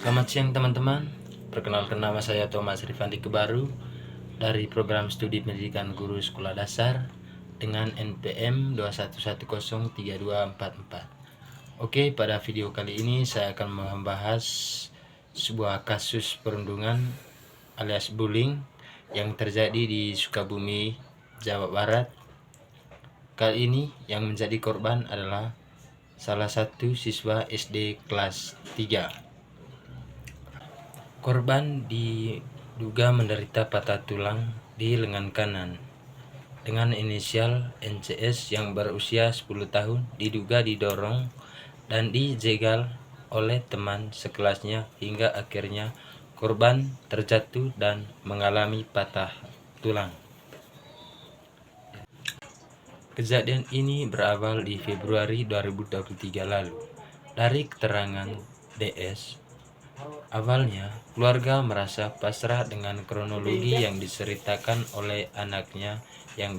Selamat siang teman-teman. Perkenalkan, nama saya Thomas Rifandi Kebaru dari program studi pendidikan guru sekolah dasar dengan NPM 21103244. Oke, pada video kali ini saya akan membahas sebuah kasus perundungan alias bullying yang terjadi di Sukabumi, Jawa Barat. Kali ini yang menjadi korban adalah salah satu siswa SD kelas 3. Korban diduga menderita patah tulang di lengan kanan dengan inisial NCS yang berusia 10 tahun, diduga didorong dan dijegal oleh teman sekelasnya hingga akhirnya korban terjatuh dan mengalami patah tulang. Kejadian ini berawal di Februari 2023 lalu. Dari keterangan DS, awalnya keluarga merasa pasrah dengan kronologi yang diceritakan oleh anaknya yang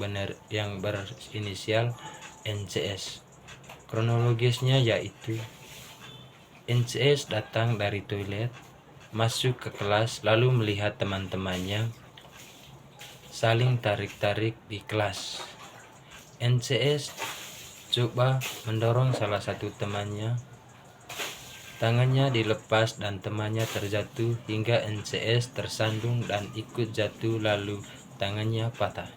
berinisial NCS. Kronologisnya yaitu NCS datang dari toilet, masuk ke kelas, lalu melihat teman-temannya saling tarik-tarik di kelas. NCS coba mendorong salah satu temannya, tangannya dilepas dan temannya terjatuh hingga NCS tersandung dan ikut jatuh, lalu tangannya patah.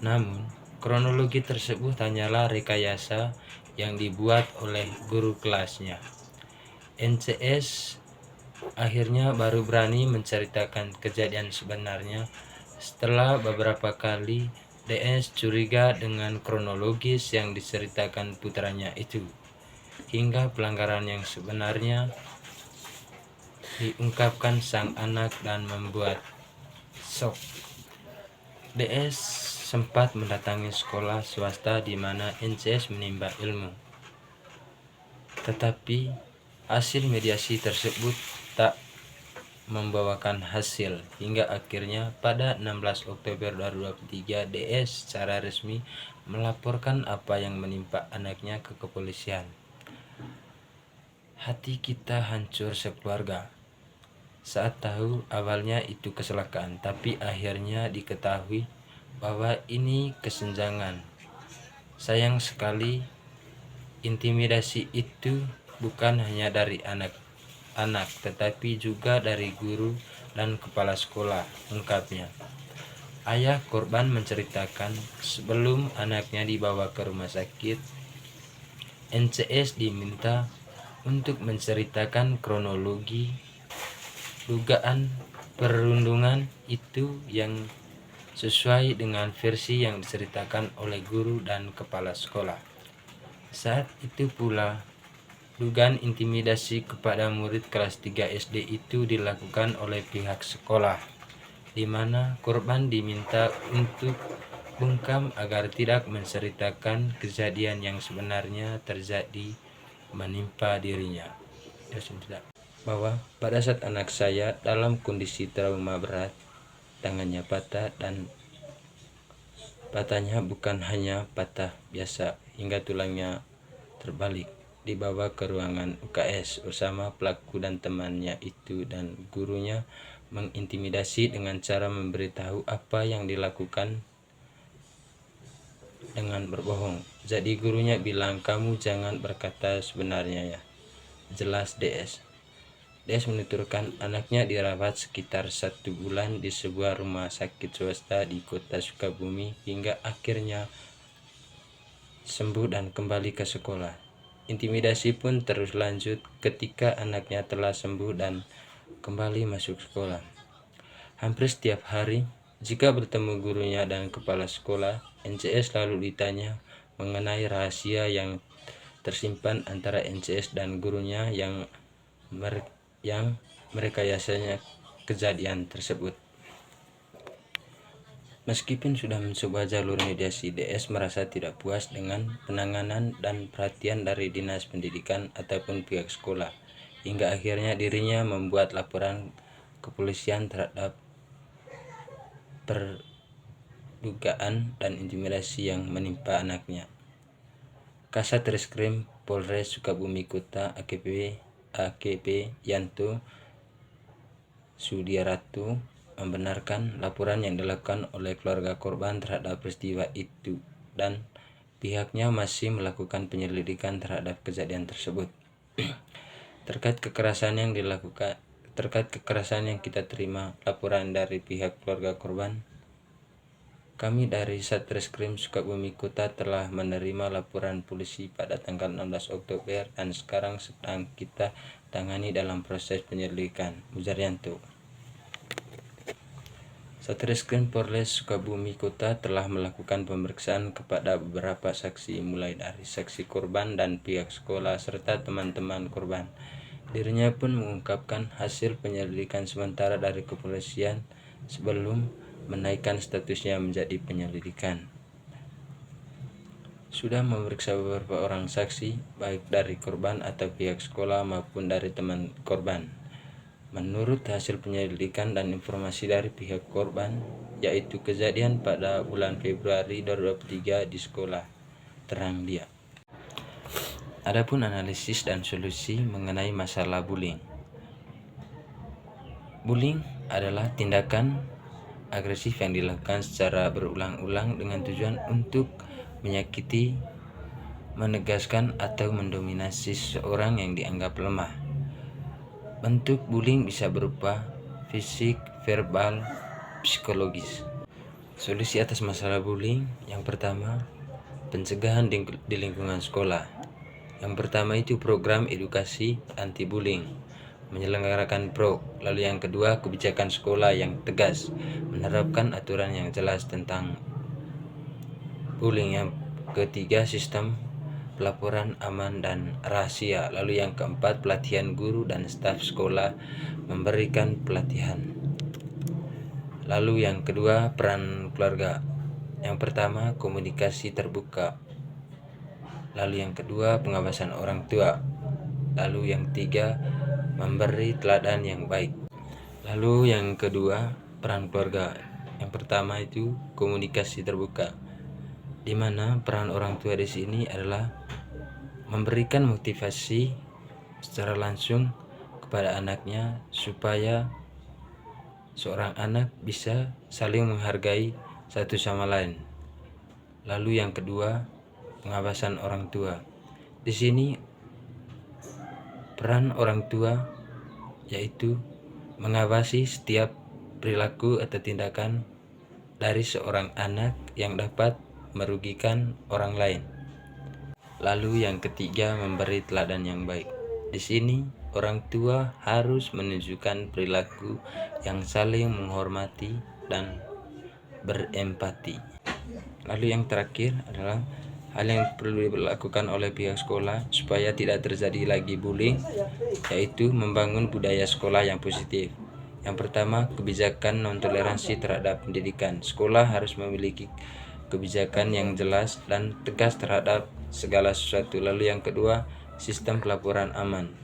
Namun, kronologi tersebut hanyalah rekayasa yang dibuat oleh guru kelasnya. NCS akhirnya baru berani menceritakan kejadian sebenarnya setelah beberapa kali DS curiga dengan kronologis yang diceritakan putranya itu, hingga pelanggaran yang sebenarnya diungkapkan sang anak dan membuat shock. DS sempat mendatangi sekolah swasta di mana NCS menimba ilmu, tetapi hasil mediasi tersebut tak membawakan hasil hingga akhirnya pada 16 Oktober 2023 DS secara resmi melaporkan apa yang menimpa anaknya ke kepolisian. Hati kita hancur sekeluarga saat tahu awalnya itu kecelakaan, tapi akhirnya diketahui bahwa ini kesenjangan. Sayang sekali, intimidasi itu bukan hanya dari anak-anak, tetapi juga dari guru dan kepala sekolah, ungkapnya. Ayah korban menceritakan sebelum anaknya dibawa ke rumah sakit, NCS diminta untuk menceritakan kronologi dugaan perundungan itu yang sesuai dengan versi yang diceritakan oleh guru dan kepala sekolah. Saat itu pula, dugaan intimidasi kepada murid kelas 3 SD itu dilakukan oleh pihak sekolah, di mana korban diminta untuk bungkam agar tidak menceritakan kejadian yang sebenarnya terjadi menimpa dirinya. Bahwa pada saat anak saya dalam kondisi trauma berat, tangannya patah dan patahnya bukan hanya patah biasa hingga tulangnya terbalik, dibawa ke ruangan UKS bersama pelaku dan temannya itu, dan gurunya mengintimidasi dengan cara memberitahu apa yang dilakukan dengan berbohong. Jadi gurunya bilang, kamu jangan berkata sebenarnya ya. Jelas DS. DS menuturkan anaknya dirawat sekitar 1 bulan di sebuah rumah sakit swasta di kota Sukabumi hingga akhirnya sembuh dan kembali ke sekolah. Intimidasi pun terus lanjut ketika anaknya telah sembuh dan kembali masuk sekolah. Hampir setiap hari, jika bertemu gurunya dan kepala sekolah, NCS lalu ditanya mengenai rahasia yang tersimpan antara NCS dan gurunya yang merekayasanya kejadian tersebut. Meskipun sudah mencoba jalur mediasi, DS merasa tidak puas dengan penanganan dan perhatian dari Dinas Pendidikan ataupun pihak sekolah, hingga akhirnya dirinya membuat laporan kepolisian terhadap perdugaan dan intimidasi yang menimpa anaknya. Kasat Reskrim Polres Sukabumi Kota AKP AKP Yanto Sudiaratu membenarkan laporan yang dilakukan oleh keluarga korban terhadap peristiwa itu dan pihaknya masih melakukan penyelidikan terhadap kejadian tersebut. Terkait kekerasan yang kita terima laporan dari pihak keluarga korban, kami dari Satreskrim Sukabumi Kota telah menerima laporan polisi pada tanggal 16 Oktober dan sekarang sedang kita tangani dalam proses penyelidikan, ujar Yanto. Satreskrim Polres Sukabumi Kota telah melakukan pemeriksaan kepada beberapa saksi, mulai dari saksi korban dan pihak sekolah serta teman-teman korban. Dirinya pun mengungkapkan hasil penyelidikan sementara dari kepolisian sebelum menaikkan statusnya menjadi penyelidikan. Sudah memeriksa beberapa orang saksi, baik dari korban atau pihak sekolah maupun dari teman korban. Menurut hasil penyelidikan dan informasi dari pihak korban, yaitu kejadian pada bulan Februari 2023 di sekolah, terang dia. Adapun analisis dan solusi mengenai masalah bullying. Bullying adalah tindakan agresif yang dilakukan secara berulang-ulang dengan tujuan untuk menyakiti, menegaskan atau mendominasi seseorang yang dianggap lemah. Bentuk bullying bisa berupa fisik, verbal, psikologis. Solusi atas masalah bullying yang pertama, pencegahan di lingkungan sekolah. Yang pertama itu program edukasi anti bullying, menyelenggarakan lalu yang kedua kebijakan sekolah yang tegas, menerapkan aturan yang jelas tentang bullying. Yang ketiga sistem pelaporan aman dan rahasia, lalu yang keempat pelatihan guru dan staf sekolah memberikan pelatihan. Lalu yang kedua peran keluarga. Yang pertama komunikasi terbuka, lalu yang kedua pengawasan orang tua, lalu yang ketiga memberi teladan yang baik. Lalu yang kedua peran keluarga. Yang pertama itu komunikasi terbuka, di mana peran orang tua di sini adalah memberikan motivasi secara langsung kepada anaknya supaya seorang anak bisa saling menghargai satu sama lain. Lalu yang kedua, pengawasan orang tua. Di sini peran orang tua yaitu mengawasi setiap perilaku atau tindakan dari seorang anak yang dapat merugikan orang lain. Lalu yang ketiga, memberi teladan yang baik. Di sini orang tua harus menunjukkan perilaku yang saling menghormati dan berempati. Lalu yang terakhir adalah hal yang perlu dilakukan oleh pihak sekolah supaya tidak terjadi lagi bullying, yaitu membangun budaya sekolah yang positif. Yang pertama, kebijakan non-toleransi terhadap pendidikan. Sekolah harus memiliki kebijakan yang jelas dan tegas terhadap segala sesuatu. Lalu yang kedua, sistem pelaporan aman.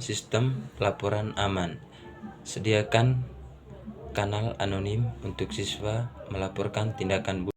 Sistem pelaporan aman. Sediakan kanal anonim untuk siswa melaporkan tindakan bullying.